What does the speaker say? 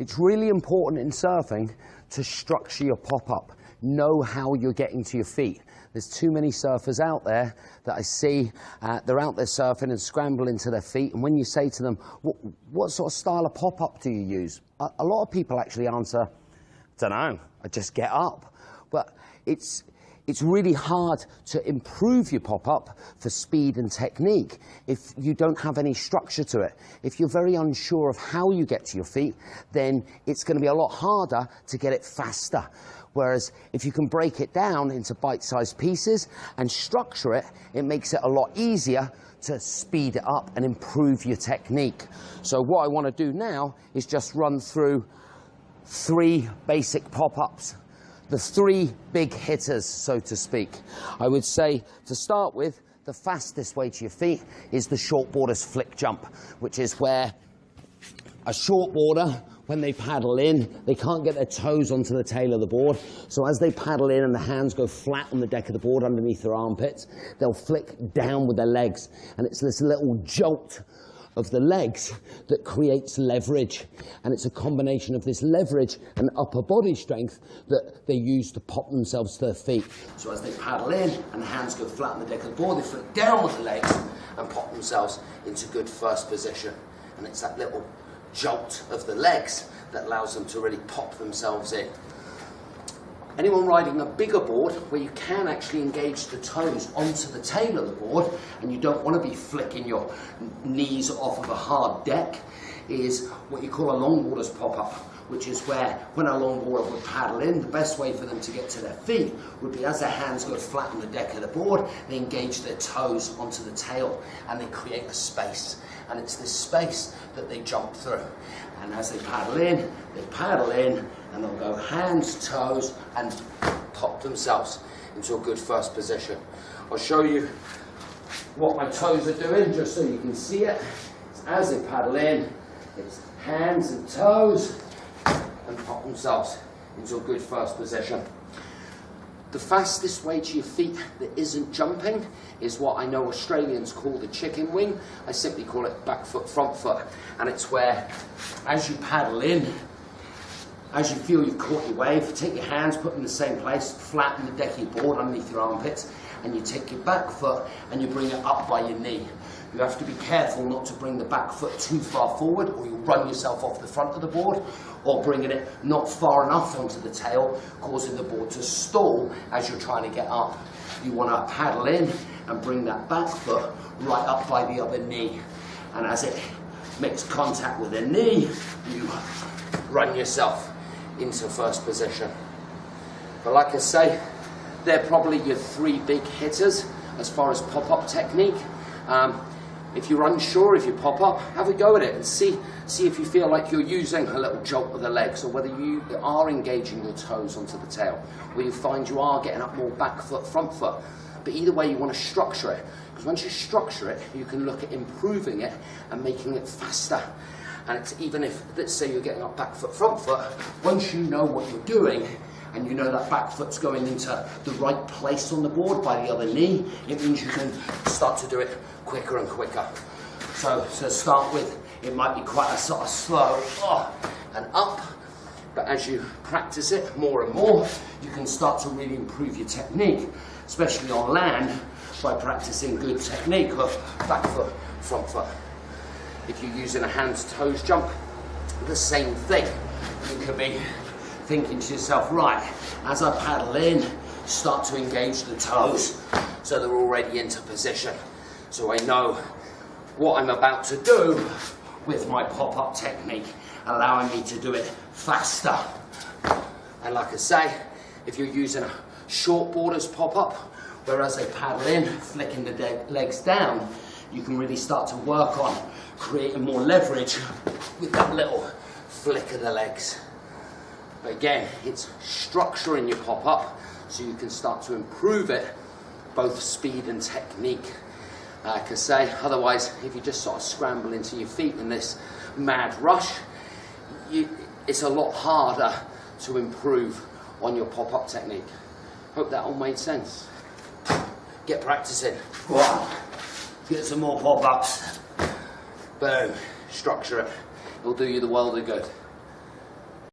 It's really important in surfing to structure your pop-up. Know how you're getting to your feet. There's too many surfers out there that I see, they're out there surfing and scrambling to their feet, and when you say to them, what sort of style of pop-up do you use? A lot of people actually answer, don't know, I just get up. But it's really hard to improve your pop-up for speed and technique if you don't have any structure to it. If you're very unsure of how you get to your feet, then it's going to be a lot harder to get it faster. Whereas if you can break it down into bite-sized pieces and structure it, it makes it a lot easier to speed it up and improve your technique. So what I want to do now is just run through 3 basic pop-ups. The 3 big hitters, so to speak. I would say, to start with, the fastest way to your feet is the shortboarder's flick jump, which is where a shortboarder, when they paddle in, they can't get their toes onto the tail of the board. So as they paddle in and the hands go flat on the deck of the board underneath their armpits, they'll flick down with their legs. And it's this little jolt of the legs that creates leverage. And it's a combination of this leverage and upper body strength that they use to pop themselves to their feet. So as they paddle in and the hands go flat on the deck of the board, they flick down with the legs and pop themselves into good first position. And it's that little jolt of the legs that allows them to really pop themselves in. Anyone riding a bigger board where you can actually engage the toes onto the tail of the board and you don't want to be flicking your knees off of a hard deck is what you call a longboarder's pop-up, which is where when a longboarder would paddle in, the best way for them to get to their feet would be as their hands go flat on the deck of the board, they engage their toes onto the tail and they create a space. And it's this space that they jump through. And as they paddle in and they'll go hands, toes, and pop themselves into a good first position. I'll show you what my toes are doing, just so you can see it. As they paddle in, it's hands and toes, and pop themselves into a good first position. The fastest way to your feet that isn't jumping is what I know Australians call the chicken wing. I simply call it back foot, front foot. And it's where, as you paddle in, as you feel you've caught your wave, take your hands, put them in the same place, flatten the deck of your board underneath your armpits, and you take your back foot and you bring it up by your knee. You have to be careful not to bring the back foot too far forward, or you'll run yourself off the front of the board, or bringing it not far enough onto the tail, causing the board to stall as you're trying to get up. You want to paddle in and bring that back foot right up by the other knee. And as it makes contact with the knee, you run yourself into first position. But like I say, they're probably your 3 big hitters as far as pop-up technique. If you're unsure if you pop up, have a go at it and see if you feel like you're using a little jolt with the legs, or whether you are engaging your toes onto the tail, where you find you are getting up more back foot, front foot. But either way, you want to structure it, because once you structure it, you can look at improving it and making it faster. And it's even if, let's say you're getting up back foot, front foot, once you know what you're doing, and you know that back foot's going into the right place on the board by the other knee, it means you can start to do it quicker and quicker. So to start with, it might be quite a sort of slow and up, but as you practice it more and more, you can start to really improve your technique, especially on land, by practicing good technique of back foot, front foot. If you're using a hands-toes jump, the same thing. You could be thinking to yourself, right, as I paddle in, start to engage the toes so they're already into position. So I know what I'm about to do with my pop-up technique, allowing me to do it faster. And like I say, if you're using a shortboarder's pop-up, whereas they paddle in, flicking the legs down, you can really start to work on creating more leverage with that little flick of the legs. But again, it's structuring your pop-up so you can start to improve it, both speed and technique. Like I say, otherwise, if you just sort of scramble into your feet in this mad rush, it's a lot harder to improve on your pop-up technique. Hope that all made sense. Get practicing. Go on. Get some more pop-ups. Boom. Structure it. It'll do you the world of good.